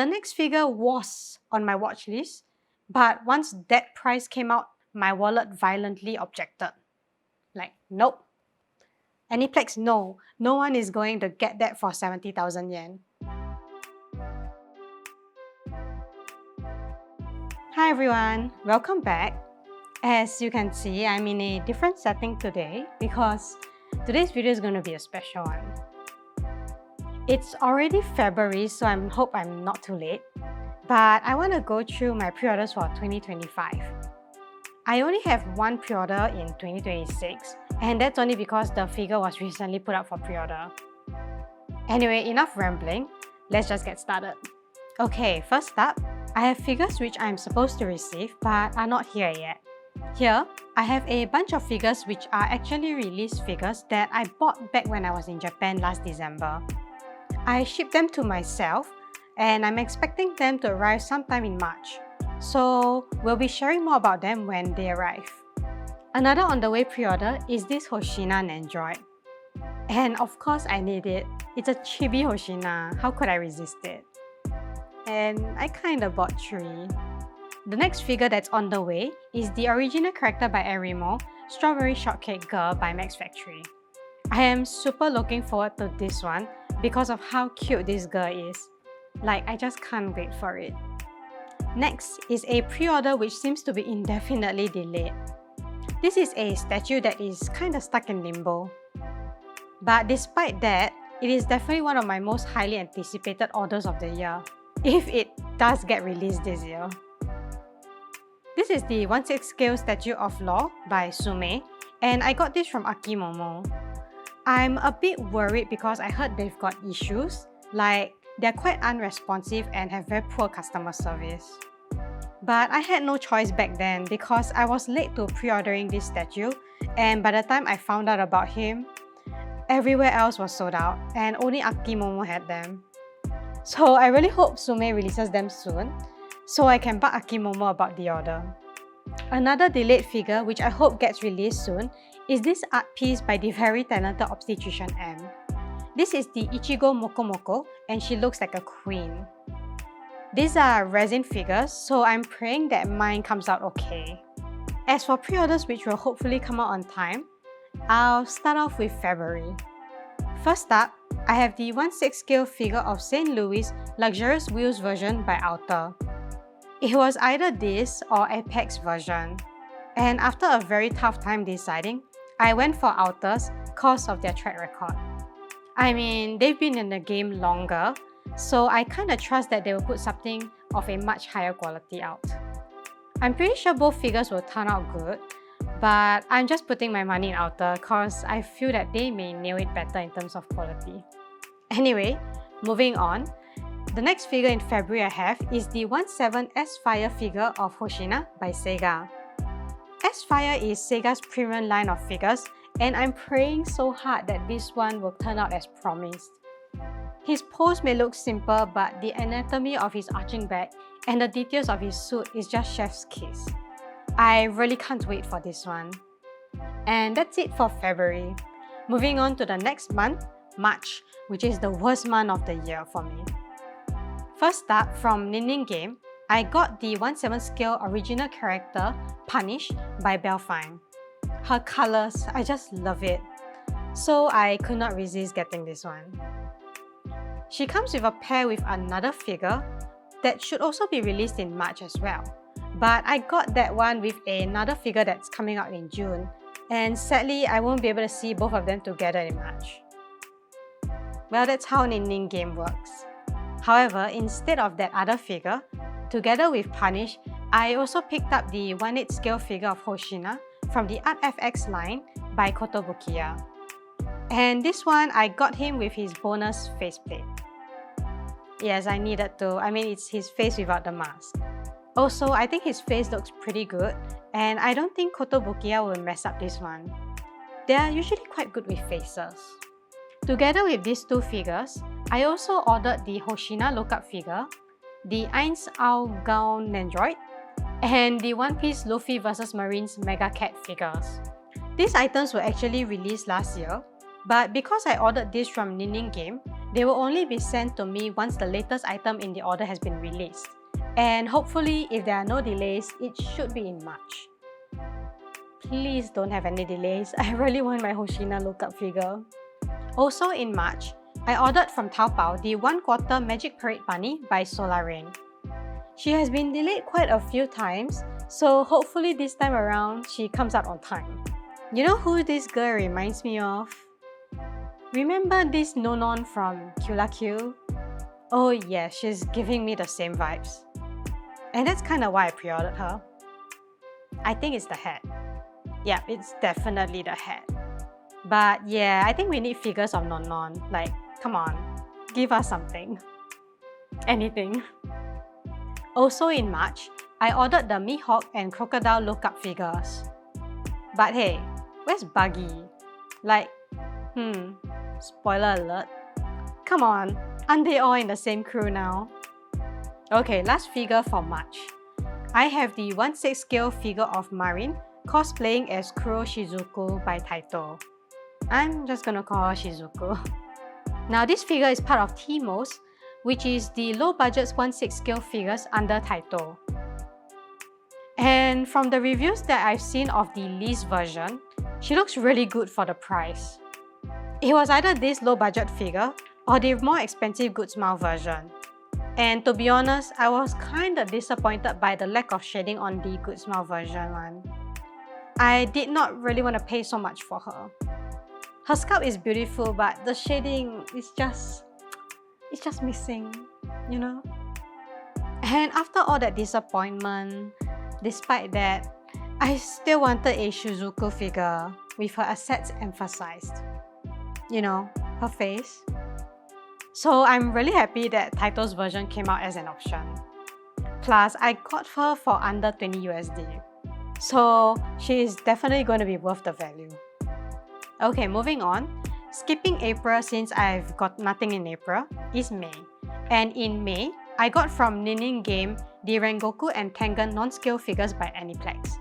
The next figure was on my watch list, but once that price came out, my wallet violently objected. Like, nope. Aniplex, no. No one is going to get that for 70,000 yen. Hi everyone, welcome back. As you can see, I'm in a different setting today because today's video is going to be a special one. It's already February, so I hope I'm not too late. But I want to go through my pre-orders for 2025. I only have one pre-order in 2026, and that's only because the figure was recently put up for pre-order. Anyway, enough rambling, let's just get started. Okay, first up, I have figures which I'm supposed to receive but are not here yet. Here, I have a bunch of figures which are actually released figures that I bought back when I was in Japan last December. I shipped them to myself and I'm expecting them to arrive sometime in March. So we'll be sharing more about them when they arrive. Another on the way pre-order is this Hoshina Nandroid. And of course I need it. It's a chibi Hoshina, how could I resist it? And I kinda bought 3. The next figure that's on the way is the original character by Arimo, Strawberry Shortcake Girl by Max Factory. I am super looking forward to this one because of how cute this girl is. Like, I just can't wait for it. Next is a pre-order which seems to be indefinitely delayed. This is a statue that is kinda stuck in limbo. But despite that, it is definitely one of my most highly anticipated orders of the year, if it does get released this year. This is the 1/6 scale statue of Law by Sume, and I got this from Akimomo. I'm a bit worried because I heard they've got issues, like they're quite unresponsive and have very poor customer service. But I had no choice back then because I was late to pre-ordering this statue, and by the time I found out about him, everywhere else was sold out and only Akimomo had them. So I really hope Sume releases them soon so I can bug Akimomo about the order. Another delayed figure which I hope gets released soon is this art piece by the very talented obstetrician M. This is the Ichigo Mokomoko and she looks like a queen. These are resin figures, so I'm praying that mine comes out okay. As for pre-orders which will hopefully come out on time, I'll start off with February. First up, I have the 1/6 scale figure of St. Louis Luxurious Wheels version by Outer. It was either this or Apex version. And after a very tough time deciding, I went for Outer's cause of their track record. I mean, they've been in the game longer, so I kinda trust that they will put something of a much higher quality out. I'm pretty sure both figures will turn out good, but I'm just putting my money in Outer cause I feel that they may nail it better in terms of quality. Anyway, moving on. The next figure in February I have is the 1/7 S-Fire figure of Hoshina by Sega. S-Fire is Sega's premium line of figures, and I'm praying so hard that this one will turn out as promised. His pose may look simple, but the anatomy of his arching back and the details of his suit is just chef's kiss. I really can't wait for this one. And that's it for February. Moving on to the next month, March, which is the worst month of the year for me. First up, from Nin Game, I got the 1/7 scale original character Punish by Belfine. Her colors, I just love it. So I could not resist getting this one. She comes with a pair with another figure that should also be released in March as well. But I got that one with another figure that's coming out in June, and sadly I won't be able to see both of them together in March. Well, that's how Nin Game works. However, instead of that other figure, together with Punish, I also picked up the 1/8 scale figure of Hoshina from the Art FX line by Kotobukiya. And this one, I got him with his bonus faceplate. Yes, I needed to. I mean, it's his face without the mask. Also, I think his face looks pretty good, and I don't think Kotobukiya will mess up this one. They are usually quite good with faces. Together with these two figures, I also ordered the Hoshina lookup figure, the 1 Ao Gown Nandroid, and the One Piece Luffy vs Marines Mega Cat figures. These items were actually released last year, but because I ordered this from Nin Game, They will only be sent to me once the latest item in the order has been released. And hopefully, if there are no delays, it should be in March. Please don't have any delays. I really want my Hoshina lookup figure. Also in March, I ordered from Taobao the 1/4 Magic Parade Bunny by Solar Rain. She has been delayed quite a few times, so hopefully this time around she comes out on time. You know who this girl reminds me of? Remember this Nonon from Q La Q? Oh yeah, she's giving me the same vibes. And that's kinda why I pre-ordered her. I think it's the hat. Yeah, it's definitely the hat. But yeah, I think we need figures of Nonon. Like, come on, give us something. Anything. Also in March, I ordered the Mihawk and Crocodile lookup figures. But hey, where's Buggy? Like, spoiler alert. Come on, aren't they all in the same crew now? Okay, last figure for March. I have the 1/6 scale figure of Marin cosplaying as Kuro Shizuku by Taito. I'm just gonna call her Shizuku. Now this figure is part of Timos, which is the low budget 1/6 scale figures under Taito. And from the reviews that I've seen of the leased version, she looks really good for the price. It was either this low budget figure or the more expensive Good Smile version. And to be honest, I was kinda disappointed by the lack of shading on the Good Smile version one. I did not really want to pay so much for her. Her scalp is beautiful, but the shading is just missing, you know? And after all that disappointment, despite that, I still wanted a Shizuku figure with her assets emphasized. You know, her face. So I'm really happy that Taito's version came out as an option. Plus, I got her for under 20 USD. So she is definitely going to be worth the value. Okay, moving on. Skipping April since I've got nothing in April is May. And in May, I got from Ninin Game the Rengoku and Tengen non-scale figures by Aniplex.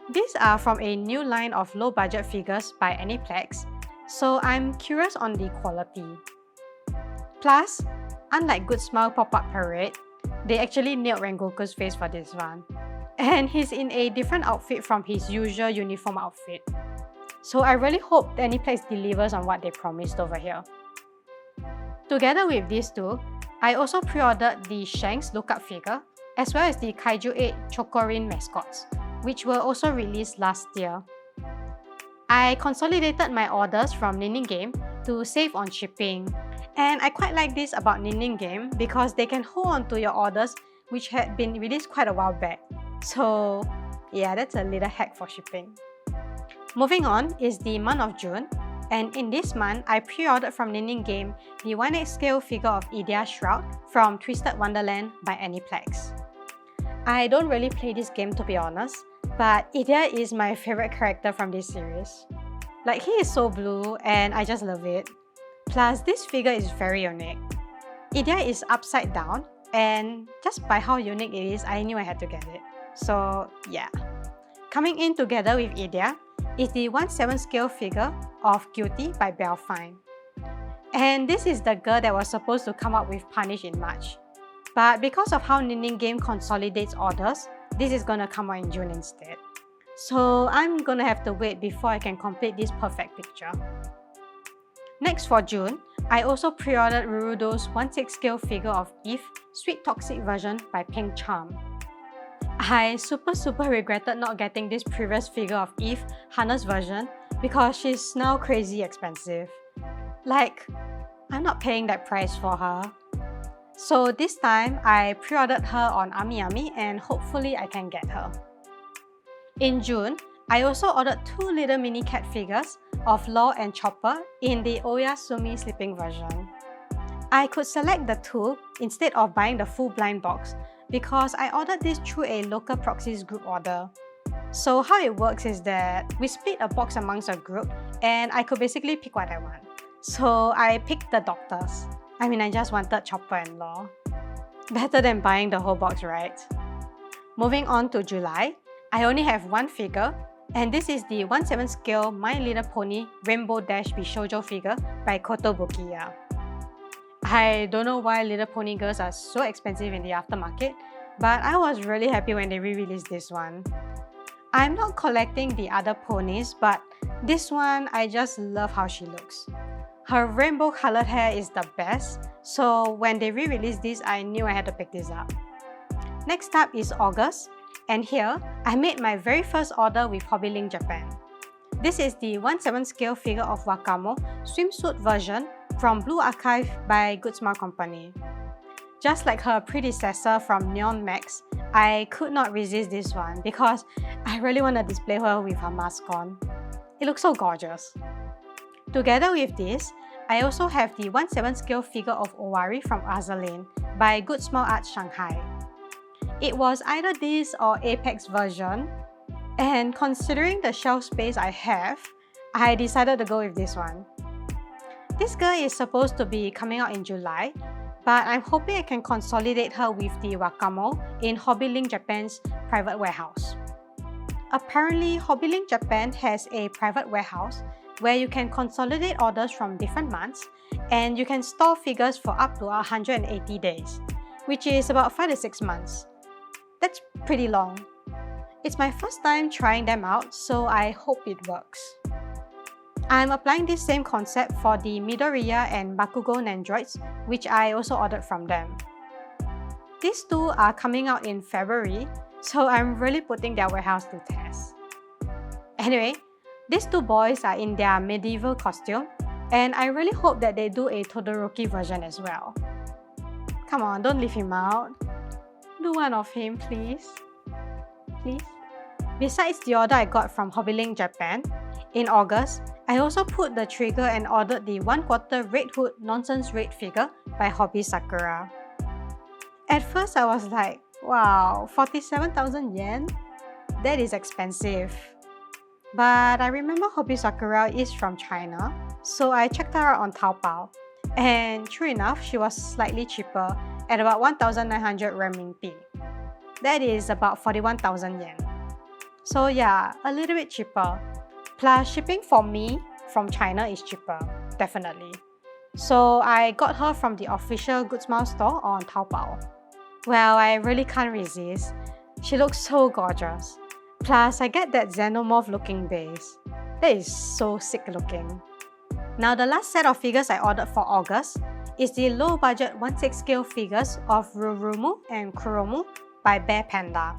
These are from a new line of low-budget figures by Aniplex, so I'm curious on the quality. Plus, unlike Good Smile Pop-Up Parade, they actually nailed Rengoku's face for this one. And he's in a different outfit from his usual uniform outfit. So I really hope Aniplex delivers on what they promised over here. Together with these two, I also pre-ordered the Shanks lookup figure, as well as the Kaiju 8 Chocorin mascots, which were also released last year. I consolidated my orders from Ninin Game to save on shipping, and I quite like this about Ninin Game because they can hold on to your orders which had been released quite a while back. So yeah, that's a little hack for shipping. Moving on is the month of June, and in this month, I pre-ordered from Ninin Game the 1/8 scale figure of Idea Shroud from Twisted Wonderland by Aniplex. I don't really play this game to be honest, but Idea is my favorite character from this series. Like, he is so blue and I just love it. Plus, this figure is very unique. Idea is upside down, and just by how unique it is, I knew I had to get it. So yeah. Coming in together with Idea is the 1/7 scale figure of Guilty by Belfine. And this is the girl that was supposed to come out with Punish in March. But because of how Ninin Game consolidates orders, this is gonna come out in June instead. So I'm gonna have to wait before I can complete this perfect picture. Next for June, I also pre-ordered Rurudo's 1/6 scale figure of Eve, Sweet Toxic version by Pink Charm. I super regretted not getting this previous figure of Eve, Hana's version, because she's now crazy expensive. Like, I'm not paying that price for her. So this time, I pre-ordered her on AmiAmi and hopefully I can get her. In June, I also ordered 2 little mini cat figures of Law and Chopper in the Oyasumi sleeping version. I could select the 2 instead of buying the full blind box because I ordered this through a local proxies group order. So how it works is that we split a box amongst a group and I could basically pick what I want. So I picked the doctors. I mean, I just wanted Chopper and Law. Better than buying the whole box, right? Moving on to July, I only have 1 figure, and this is the 1/7 scale My Little Pony Rainbow Dash Bishoujo figure by Kotobukiya. I don't know why Little Pony girls are so expensive in the aftermarket, but I was really happy when they re-released this one. I'm not collecting the other ponies, but this one, I just love how she looks. Her rainbow colored hair is the best, so when they re-released this, I knew I had to pick this up. Next up is August, and here, I made my very first order with Hobbylink Japan. This is the 1/7 scale figure of Wakamo swimsuit version from Blue Archive by Good Smile Company. Just like her predecessor from Neon Max, I could not resist this one because I really want to display her with her mask on. It looks so gorgeous. Together with this, I also have the 1/7 scale figure of Owari from Azalane by Good Smile Arts Shanghai. It was either this or Apex version, and considering the shelf space I have, I decided to go with this one. This girl is supposed to be coming out in July, but I'm hoping I can consolidate her with the Wakamo in Hobbylink Japan's private warehouse. Apparently, Hobbylink Japan has a private warehouse where you can consolidate orders from different months and you can store figures for up to 180 days, which is about 5 to 6 months. That's pretty long. It's my first time trying them out, so I hope it works. I'm applying this same concept for the Midoriya and Bakugo Nandroids, which I also ordered from them. These two are coming out in February, so I'm really putting their warehouse to test. Anyway, these two boys are in their medieval costume, and I really hope that they do a Todoroki version as well. Come on, don't leave him out. Do one of him, please. Please? Besides the order I got from Hobbylink Japan, in August, I also pulled the trigger and ordered the 1/4 Red Hood Nonsense Red figure by Hobby Sakura. At first I was like, wow, 47,000 yen? That is expensive. But I remember Hobby Sakura is from China, so I checked her out on Taobao. And true enough, she was slightly cheaper at about 1,900 renminbi. That is about 41,000 yen. So yeah, a little bit cheaper. Plus shipping for me from China is cheaper, definitely. So I got her from the official Good Smile store on Taobao. Well, I really can't resist. She looks so gorgeous. Plus, I get that xenomorph looking base. That is so sick looking. Now the last set of figures I ordered for August is the low budget 1/6 scale figures of Rurumu and Kuromu by Bear Panda.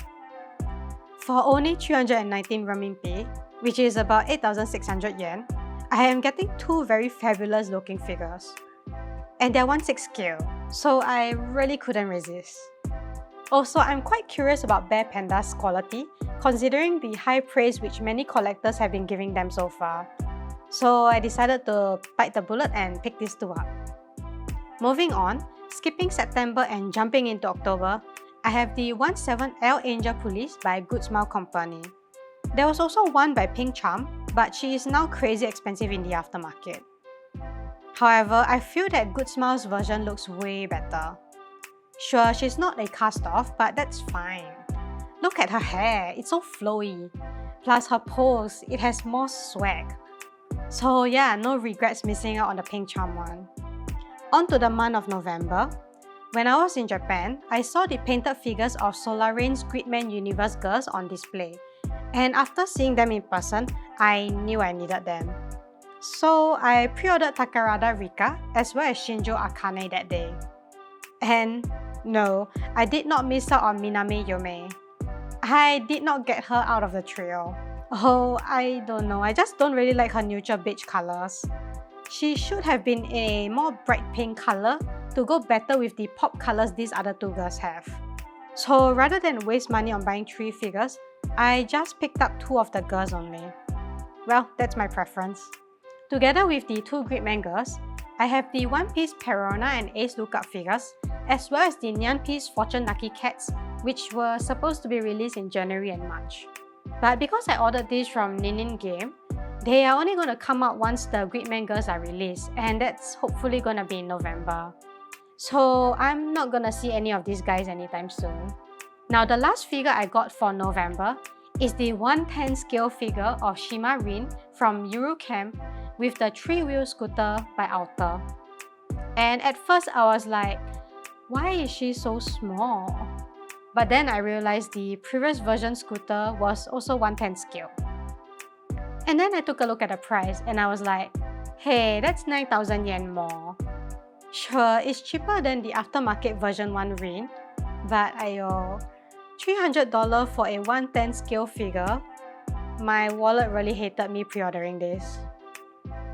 For only 319 renminbi, which is about 8,600 yen, I am getting two very fabulous looking figures. And they're 1/6 scale, so I really couldn't resist. Also, I'm quite curious about Bear Panda's quality, considering the high praise which many collectors have been giving them so far. So I decided to bite the bullet and pick these two up. Moving on, skipping September and jumping into October, I have the 1/7 L Angel Police by Good Smile Company. There was also one by Pink Charm, but she is now crazy expensive in the aftermarket. However, I feel that Good Smile's version looks way better. Sure, she's not a cast-off, but that's fine. Look at her hair, it's so flowy. Plus her pose, it has more swag. So yeah, no regrets missing out on the Pink Charm one. On to the month of November. When I was in Japan, I saw the painted figures of Solar Rain's Gridman Universe girls on display. And after seeing them in person, I knew I needed them. So I pre-ordered Takarada Rika as well as Shinjo Akane that day. And no, I did not miss out on Miname Yome. I did not get her out of the trio. Oh, I don't know, I just don't really like her neutral beige colors. She should have been a more bright pink color to go better with the pop colors these other two girls have. So rather than waste money on buying 3 figures, I just picked up 2 of the girls only. Well, that's my preference. Together with the 2 Gridman girls, I have the One Piece Perona and Ace Lookup figures, as well as the Nyan Piece Fortune Lucky Cats, which were supposed to be released in January and March. But because I ordered these from Ninin Game, they are only going to come out once the Gridman girls are released, and that's hopefully going to be in November. So I'm not going to see any of these guys anytime soon. Now the last figure I got for November is the 1/10 scale figure of Shima Rin from Eurocamp with the 3-wheel scooter by Alter. And at first I was like, why is she so small? But then I realized the previous version scooter was also 1/10 scale. And then I took a look at the price and I was like, hey, that's 9,000 yen more. Sure, it's cheaper than the aftermarket version 1 ring, but ayo, $300 for a 1/10 scale figure? My wallet really hated me pre-ordering this.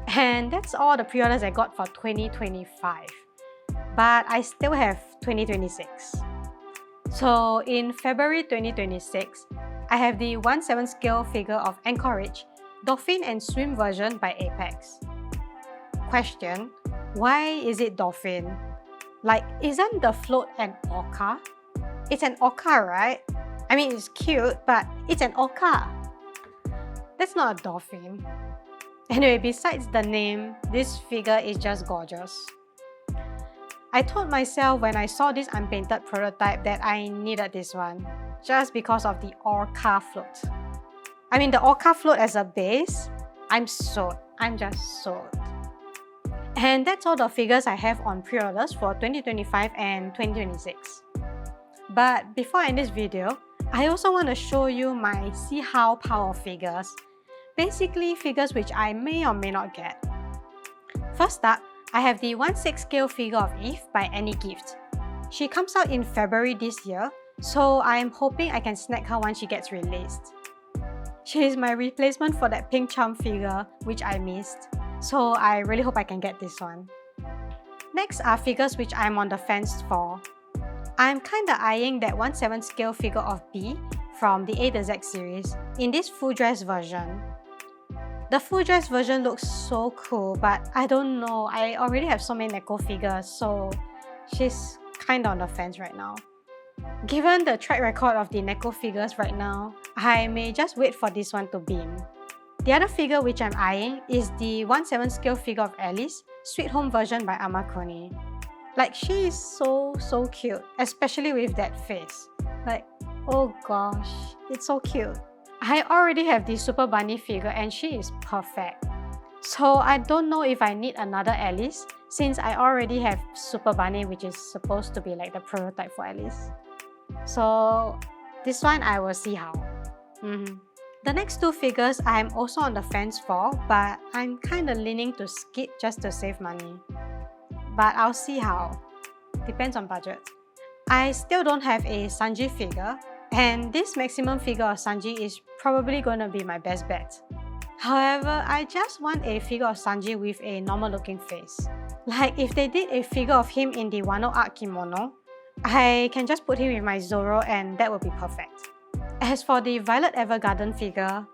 And that's all the pre-orders I got for 2025. But I still have 2026. So in February 2026, I have the 1/7 scale figure of Anchorage, Dolphin and Swim version by Apex. Question, why is it dolphin? Like, isn't the float an orca? It's an orca, right? I mean, it's cute, but it's an orca. That's not a dolphin. Anyway, besides the name, this figure is just gorgeous. I told myself when I saw this unpainted prototype that I needed this one, just because of the orca float. I mean, the orca float as a base, I'm sold. I'm just sold. And that's all the figures I have on pre-orders for 2025 and 2026. But before I end this video, I also want to show you my see how pile of figures. Basically, figures which I may or may not get. First up, I have the 1/6 scale figure of Eve by Any Gift. She comes out in February this year, so I'm hoping I can snag her once she gets released. She is my replacement for that pink charm figure, which I missed, so I really hope I can get this one. Next are figures which I'm on the fence for. I'm kinda eyeing that 1/7 scale figure of B from the A to Z series in this full dress version. The full dress version looks so cool, but I don't know, I already have so many Neko figures, so she's kinda on the fence right now. Given the track record of the Neko figures right now, I may just wait for this one to beam. The other figure which I'm eyeing is the 1/7 scale figure of Alice, Sweet Home version by Amakuni. Like, she is so cute, especially with that face. Like, oh gosh, it's so cute. I already have the Super Bunny figure and she is perfect. So I don't know if I need another Alice since I already have Super Bunny, which is supposed to be like the prototype for Alice. So this one I will see how. The next two figures I'm also on the fence for, but I'm kinda leaning to skip just to save money. But I'll see how. Depends on budget. I still don't have a Sanji figure, and this maximum figure of Sanji is probably gonna be my best bet. However, I just want a figure of Sanji with a normal looking face. Like, if they did a figure of him in the Wano art kimono, I can just put him with my Zoro and that would be perfect. As for the Violet Evergarden figure,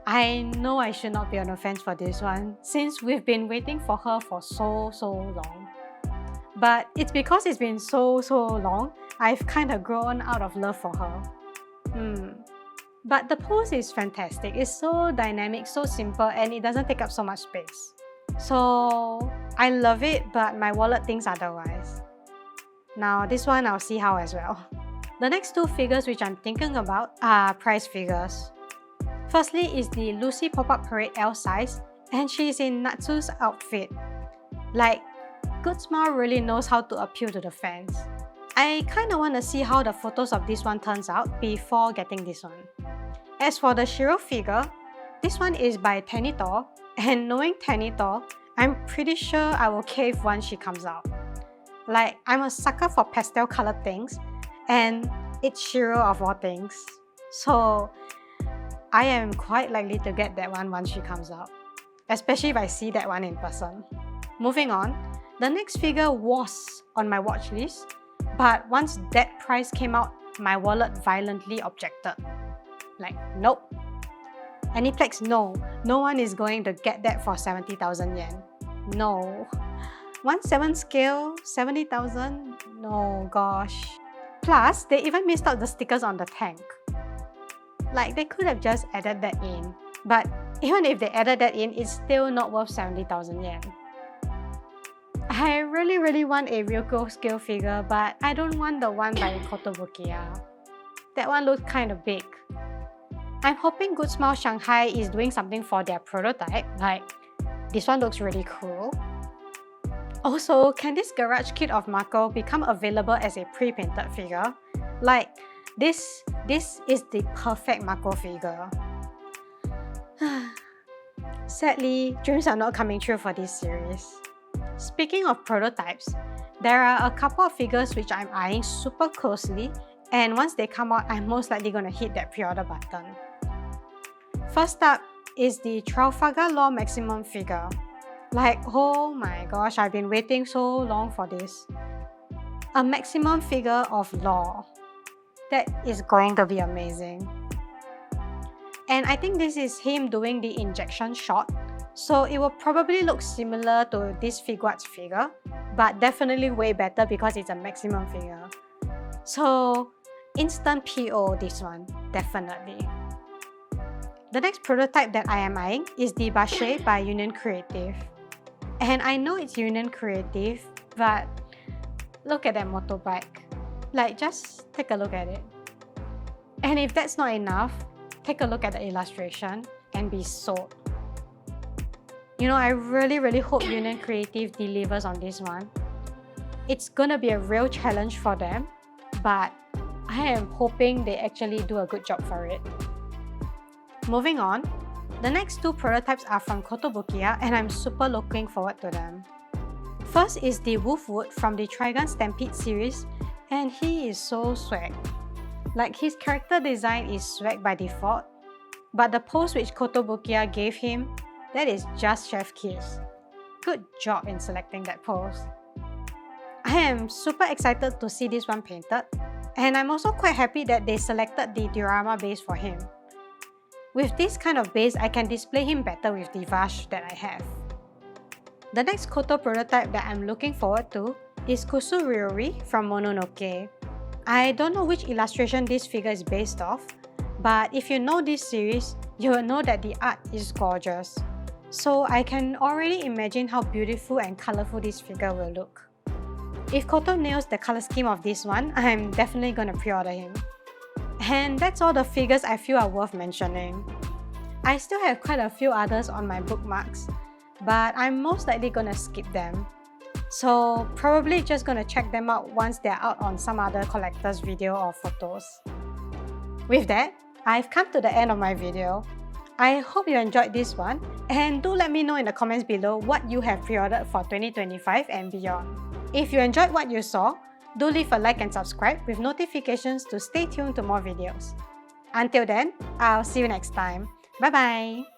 I know I should not be on the fence for this one since we've been waiting for her for so long. But it's because it's been so long, I've kinda grown out of love for her. But the pose is fantastic. It's so dynamic, so simple, and it doesn't take up so much space. So I love it, but my wallet thinks otherwise. Now this one I'll see how as well. The next two figures which I'm thinking about are price figures. Firstly is the Lucy Pop-Up Parade L size, and she's in Natsu's outfit. Like, Good Smile really knows how to appeal to the fans. I kinda wanna see how the photos of this one turns out before getting this one. As for the Shiro figure, this one is by Tenito, and knowing Tenito, I'm pretty sure I will cave once she comes out. Like, I'm a sucker for pastel colored things, and it's Shiro of all things. So I am quite likely to get that one once she comes out, especially if I see that one in person. Moving on, the next figure was on my watch list, but once that price came out, my wallet violently objected. Like, nope. Aniplex, no. No one is going to get that for 70,000 yen. No. 1/7 scale, 70,000? No, gosh. Plus, they even missed out the stickers on the tank. Like, they could have just added that in. But even if they added that in, it's still not worth 70,000 yen. I really want a Ryoko scale figure, but I don't want the one by Kotobukiya. That one looks kind of big. I'm hoping Good Smile Shanghai is doing something for their prototype, like this one looks really cool. Also, can this garage kit of Mako become available as a pre-painted figure? Like, this is the perfect Mako figure. Sadly, dreams are not coming true for this series. Speaking of prototypes, there are a couple of figures which I'm eyeing super closely, and once they come out, I'm most likely gonna hit that pre-order button. First up is the Trafalgar Law Maximum figure. Like, oh my gosh, I've been waiting so long for this. A maximum figure of Law. That is going to be amazing. And I think this is him doing the injection shot, so it will probably look similar to this Figuarts figure, but definitely way better because it's a maximum figure. So, instant PO this one, definitely. The next prototype that I am eyeing is the Bache by Union Creative. And I know it's Union Creative, but look at that motorbike. Like, just take a look at it. And if that's not enough, take a look at the illustration and be sold. You know, I really hope Union Creative delivers on this one. It's gonna be a real challenge for them, but I am hoping they actually do a good job for it. Moving on, the next two prototypes are from Kotobukiya and I'm super looking forward to them. First is the Wolfwood from the Trigun Stampede series, and he is so swag. Like, his character design is swag by default, but the pose which Kotobukiya gave him, that is just chef kiss. Good job in selecting that pose. I am super excited to see this one painted, and I'm also quite happy that they selected the diorama base for him. With this kind of base, I can display him better with the Vash that I have. The next Koto prototype that I'm looking forward to is Kusuryori from Mononoke. I don't know which illustration this figure is based off, but if you know this series, you will know that the art is gorgeous. So I can already imagine how beautiful and colorful this figure will look. If Koto nails the color scheme of this one, I'm definitely gonna pre-order him. And that's all the figures I feel are worth mentioning. I still have quite a few others on my bookmarks, but I'm most likely gonna skip them. So probably just gonna check them out once they're out on some other collector's video or photos. With that, I've come to the end of my video. I hope you enjoyed this one, and do let me know in the comments below what you have pre-ordered for 2025 and beyond. If you enjoyed what you saw, do leave a like and subscribe with notifications to stay tuned to more videos. Until then, I'll see you next time. Bye bye!